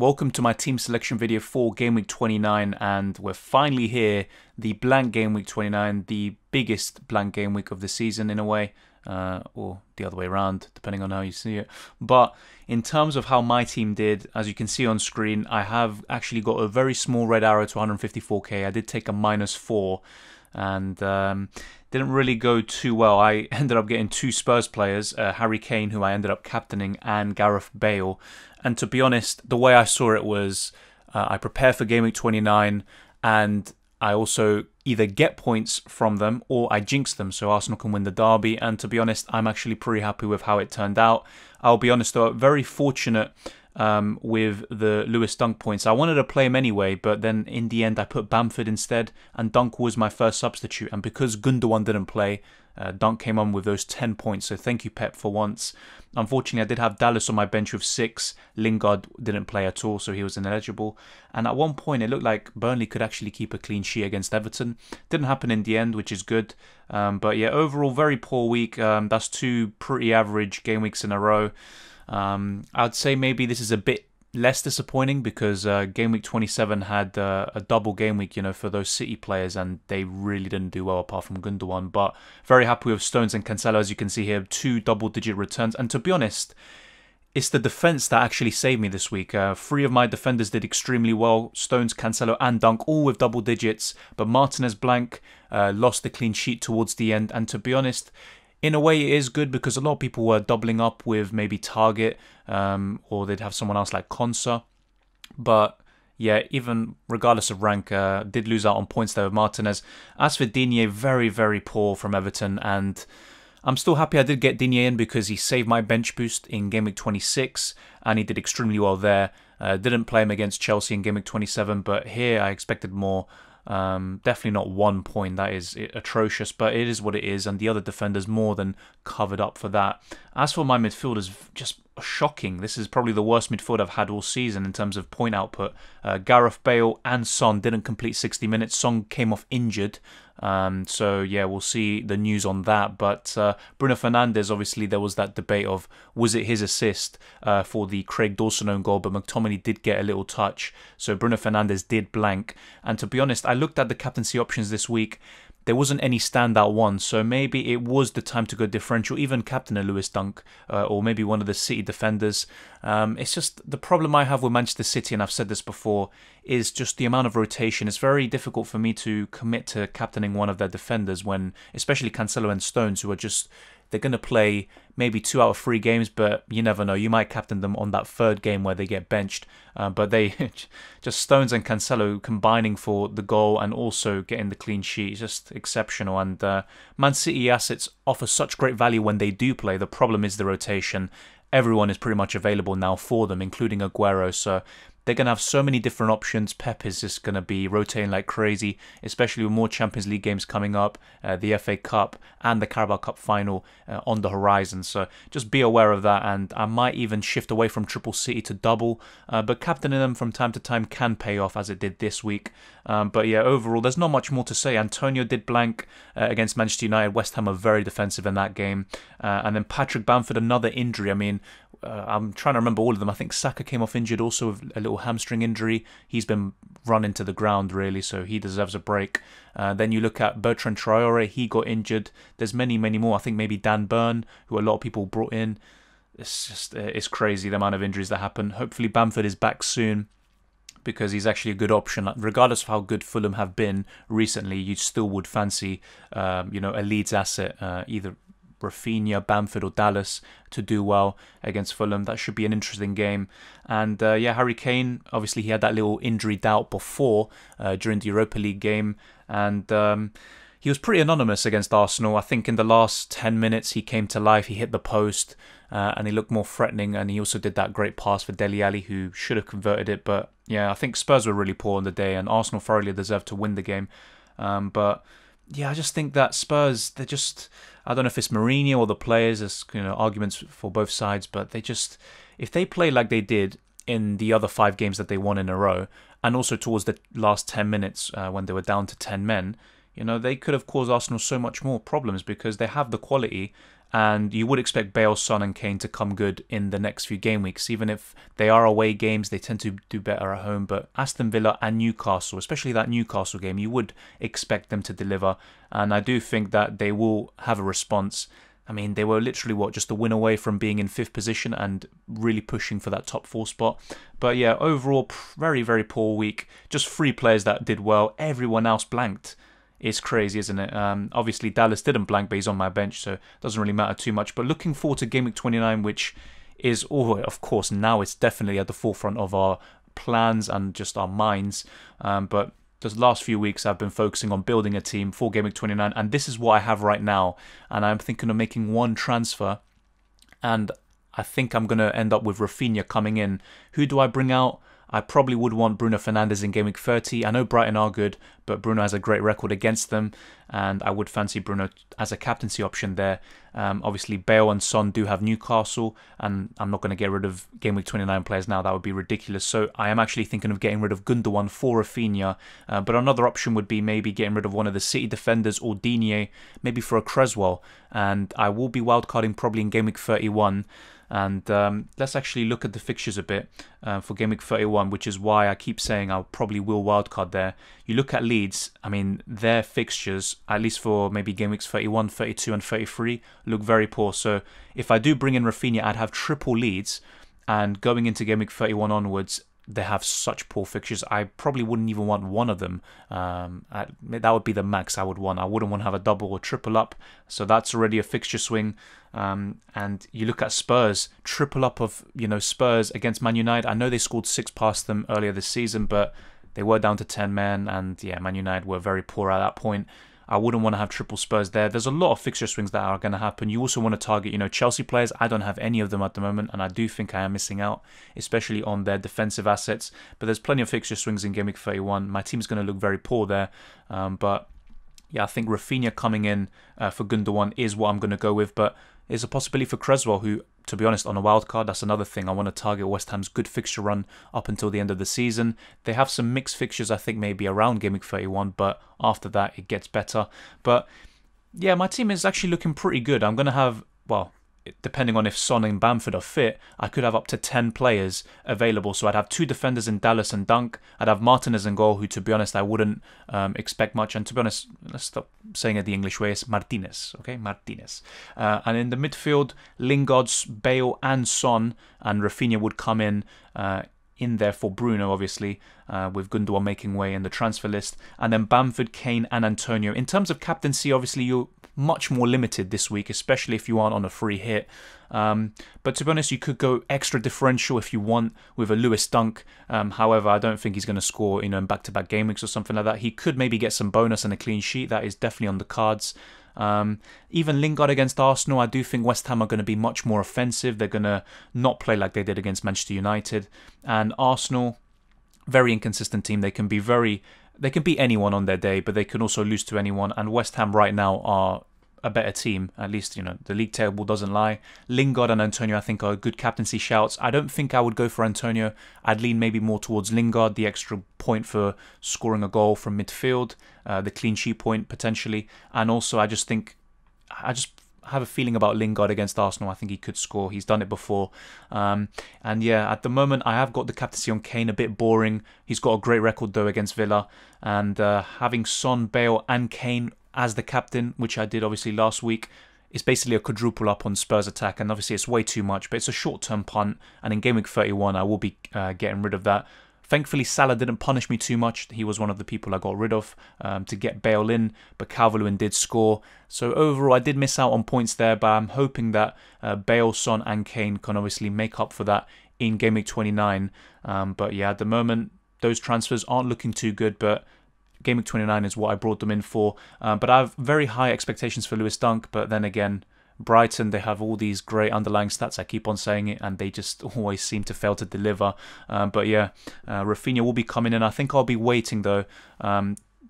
Welcome to my team selection video for Game Week 29, and we're finally here, the blank Game Week 29, the biggest blank game week of the season in a way, or the other way around, depending on how you see it. But in terms of how my team did, as you can see on screen, I have actually got a very small red arrow to 154k. I did take a -4, and didn't really go too well. I ended up getting two Spurs players, Harry Kane, who I ended up captaining, and Gareth Bale. And to be honest, the way I saw it was I prepare for Game Week 29 and I also either get points from them or I jinx them so Arsenal can win the derby. And to be honest, I'm actually pretty happy with how it turned out. I'll be honest though, very fortunate with the Lewis Dunk points. I wanted to play him anyway, but then in the end I put Bamford instead, and Dunk was my first substitute. And because Gundogan didn't play, Dunk came on with those 10 points, so thank you Pep for once. Unfortunately, I did have Dallas on my bench with 6. Lingard didn't play at all, so he was ineligible. And at one point, it looked like Burnley could actually keep a clean sheet against Everton. Didn't happen in the end, which is good. But yeah, overall, very poor week. That's two pretty average game weeks in a row. I'd say maybe this is a bit less disappointing because Game Week 27 had a double game week, for those City players, and they really didn't do well apart from Gundogan. But very happy with Stones and Cancelo, as you can see here, 2 double-digit returns. And to be honest, it's the defence that actually saved me this week. 3 of my defenders did extremely well. Stones, Cancelo and Dunk, all with double digits. But Martinez blank lost the clean sheet towards the end. And to be honest, in a way, it is good because a lot of people were doubling up with maybe Target, or they'd have someone else like Konsa. But yeah, even regardless of rank, did lose out on points there with Martinez. As for Digne, very, very poor from Everton. And I'm still happy I did get Digne in because he saved my bench boost in Game Week 26. And he did extremely well there. Didn't play him against Chelsea in Game Week 27. But here I expected more. Definitely not 1 point. That is atrocious, but it is what it is, and the other defenders more than covered up for that. As for my midfielders, just shocking. This is probably the worst midfield I've had all season in terms of point output. Gareth Bale and Son didn't complete 60 minutes. Son came off injured, so yeah, we'll see the news on that. But Bruno Fernandes, obviously there was that debate of was it his assist for the Craig Dawson own goal, but McTominay did get a little touch, so Bruno Fernandes did blank. And to be honest, I looked at the captaincy options this week. There wasn't any standout one, so maybe it was the time to go differential, even captain a Lewis Dunk, or maybe one of the City defenders. It's just the problem I have with Manchester City, and I've said this before, is just the amount of rotation. It's very difficult for me to commit to captaining one of their defenders when, especially Cancelo and Stones, who are just, they're going to play maybe 2 out of 3 games, but you never know. You might captain them on that 3rd game where they get benched. But they, just Stones and Cancelo combining for the goal and also getting the clean sheet is just exceptional. And Man City assets offer such great value when they do play. The problem is the rotation. Everyone is pretty much available now for them, including Aguero. So they're going to have so many different options. Pep is just going to be rotating like crazy, especially with more Champions League games coming up, the FA Cup and the Carabao Cup final on the horizon. So just be aware of that, and I might even shift away from Triple City to double, but captaining them from time to time can pay off as it did this week. But yeah, overall, there's not much more to say. Antonio did blank against Manchester United. West Ham are very defensive in that game. And then Patrick Bamford, another injury. I mean, I'm trying to remember all of them. I think Saka came off injured also with a little hamstring injury. He's been run into the ground really, so he deserves a break. Then you look at Bertrand Traore, he got injured. There's many, many more. I think maybe Dan Burn, who a lot of people brought in. It's just, it's crazy the amount of injuries that happen. Hopefully Bamford is back soon, because he's actually a good option. Regardless of how good Fulham have been recently, you still would fancy, a Leeds asset, either Rafinha, Bamford or Dallas to do well against Fulham. That should be an interesting game. And yeah, Harry Kane, obviously he had that little injury doubt before during the Europa League game, and he was pretty anonymous against Arsenal. I think in the last 10 minutes he came to life, he hit the post, and he looked more threatening, and he also did that great pass for Dele Alli, who should have converted it. But yeah, I think Spurs were really poor on the day, and Arsenal thoroughly deserved to win the game. But yeah, I just think that Spurs, they're just, I don't know if it's Mourinho or the players, there's arguments for both sides, but they just, if they play like they did in the other 5 games that they won in a row, and also towards the last 10 minutes when they were down to 10 men, they could have caused Arsenal so much more problems because they have the quality And you would expect Bale, Son and Kane to come good in the next few game weeks. Even if they are away games, they tend to do better at home. But Aston Villa and Newcastle, especially that Newcastle game, you would expect them to deliver. And I do think that they will have a response. I mean, they were literally, just a win away from being in 5th position and really pushing for that top 4 spot. But yeah, overall, very, very poor week. Just 3 players that did well. Everyone else blanked. It's crazy, isn't it? Obviously, Dallas didn't blank, but he's on my bench, so it doesn't really matter too much. But looking forward to Game Week 29, which is, of course, now it's definitely at the forefront of our plans and just our minds. But the last few weeks, I've been focusing on building a team for Game Week 29, and this is what I have right now. And I'm thinking of making one transfer, and I think I'm going to end up with Rafinha coming in. Who do I bring out? I probably would want Bruno Fernandes in Game Week 30. I know Brighton are good, but Bruno has a great record against them, and I would fancy Bruno as a captaincy option there. Obviously, Bale and Son do have Newcastle, and I'm not going to get rid of Game Week 29 players now. That would be ridiculous. So I am actually thinking of getting rid of Gundogan for Rafinha, but another option would be maybe getting rid of one of the City defenders or Digne, maybe for a Cresswell, and I will be wildcarding probably in Game Week 31. And let's actually look at the fixtures a bit for Game Week 31, which is why I keep saying I probably will wildcard there. You look at Leeds, I mean, their fixtures, at least for maybe Game Weeks 31, 32 and 33, look very poor. So if I do bring in Rafinha, I'd have triple Leeds. And going into Game Week 31 onwards, they have such poor fixtures. I probably wouldn't even want one of them. That would be the max I would want. I wouldn't want to have a double or triple up. So that's already a fixture swing. And you look at Spurs, triple up of Spurs against Man United. I know they scored 6 past them earlier this season, but they were down to 10 men, and yeah, Man United were very poor at that point. I wouldn't want to have triple Spurs there. There's a lot of fixture swings that are going to happen. You also want to target, Chelsea players. I don't have any of them at the moment, and I do think I am missing out, especially on their defensive assets. But there's plenty of fixture swings in Game Week 31. My team's going to look very poor there, but yeah, I think Rafinha coming in for Gundogan is what I'm going to go with. But there's a possibility for Cresswell, who, to be honest, on a wild card, that's another thing. I want to target West Ham's good fixture run up until the end of the season. They have some mixed fixtures, I think, maybe around Game Week 31, but after that, it gets better. But yeah, my team is actually looking pretty good. I'm going to have, depending on if Son and Bamford are fit, I could have up to 10 players available. So I'd have 2 defenders in Dallas and Dunk. I'd have Martinez in goal, who, to be honest, I wouldn't expect much. And to be honest, let's stop saying it the English way. It's Martinez, okay? Martinez. And in the midfield, Lingard, Bale and Son, and Rafinha would come in there for Bruno, obviously, with Gundogan making way in the transfer list. And then Bamford, Kane and Antonio. In terms of captaincy, obviously, you're much more limited this week, especially if you aren't on a free hit. But to be honest, you could go extra differential if you want with a Lewis Dunk. However, I don't think he's going to score in back-to-back game weeks or something like that. He could maybe get some bonus and a clean sheet. That is definitely on the cards. Even Lingard against Arsenal, I do think West Ham are going to be much more offensive. They're going to not play like they did against Manchester United. And Arsenal, very inconsistent team. They can beat anyone on their day, but they can also lose to anyone. And West Ham right now are a better team. At least, the league table doesn't lie. Lingard and Antonio, I think, are good captaincy shouts. I don't think I would go for Antonio. I'd lean maybe more towards Lingard, the extra point for scoring a goal from midfield, the clean sheet point potentially. And also, I just have a feeling about Lingard against Arsenal. I think he could score. He's done it before. And yeah, at the moment, I have got the captaincy on Kane, a bit boring. He's got a great record, though, against Villa. And having Son, Bale and Kane as the captain, which I did obviously last week, is basically a quadruple up on Spurs attack. And obviously, it's way too much, but it's a short-term punt. And in Game Week 31, I will be getting rid of that. Thankfully, Salah didn't punish me too much. He was one of the people I got rid of to get Bale in, but Calvert-Lewin did score. So overall, I did miss out on points there, but I'm hoping that Bale, Son and Kane can obviously make up for that in Game Week 29. But yeah, at the moment, those transfers aren't looking too good, but Game Week 29 is what I brought them in for. But I have very high expectations for Lewis Dunk, but then again, Brighton, they have all these great underlying stats. I keep on saying it, and they just always seem to fail to deliver. But yeah, Rafinha will be coming in. I think I'll be waiting, though.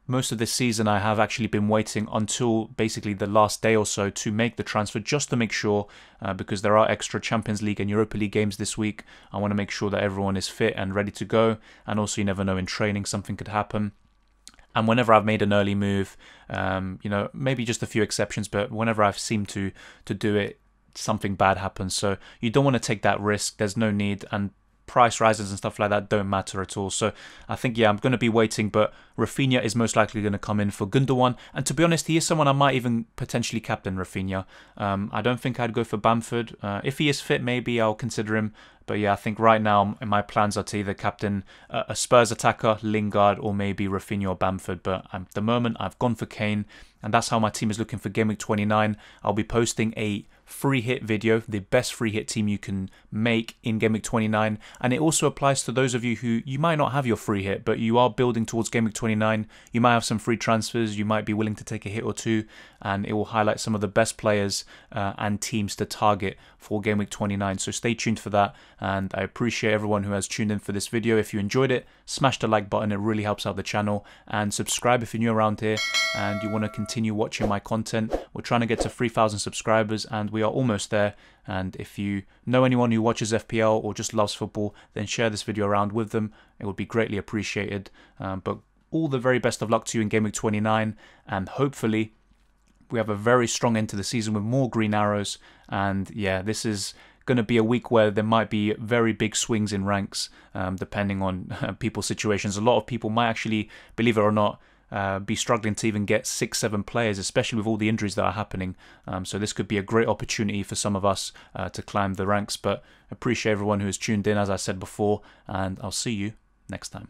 Most of this season, I have actually been waiting until basically the last day or so to make the transfer, just to make sure, because there are extra Champions League and Europa League games this week. I want to make sure that everyone is fit and ready to go. And also, you never know, in training, something could happen. And whenever I've made an early move, maybe just a few exceptions, but whenever I've seemed to do it, something bad happens. So you don't want to take that risk. There's no need, and price rises and stuff like that don't matter at all. So I think, yeah, I'm going to be waiting, but Rafinha is most likely going to come in for Gundogan. And to be honest, he is someone I might even potentially captain, Rafinha. I don't think I'd go for Bamford. If he is fit, maybe I'll consider him. But yeah, I think right now my plans are to either captain a Spurs attacker, Lingard, or maybe Rafinha or Bamford. But at the moment, I've gone for Kane, and that's how my team is looking for Game Week 29. I'll be posting a free hit video, the best free hit team you can make in Game Week 29. And it also applies to those of you who you might not have your free hit, but you are building towards Game Week 29. You might have some free transfers, you might be willing to take a hit or two, and it will highlight some of the best players and teams to target for Game Week 29. So stay tuned for that, and I appreciate everyone who has tuned in for this video. If you enjoyed it, smash the like button, it really helps out the channel, and subscribe if you're new around here and you want to continue watching my content. We're trying to get to 3,000 subscribers, and we are almost there. And if you know anyone who watches FPL or just loves football, then share this video around with them. It would be greatly appreciated. But all the very best of luck to you in Game Week 29, and hopefully we have a very strong end to the season with more green arrows. And yeah, this is going to be a week where there might be very big swings in ranks, depending on people's situations. A lot of people might actually, believe it or not, be struggling to even get 6-7 players, especially with all the injuries that are happening. So this could be a great opportunity for some of us to climb the ranks. But appreciate everyone who has tuned in, as I said before, and I'll see you next time.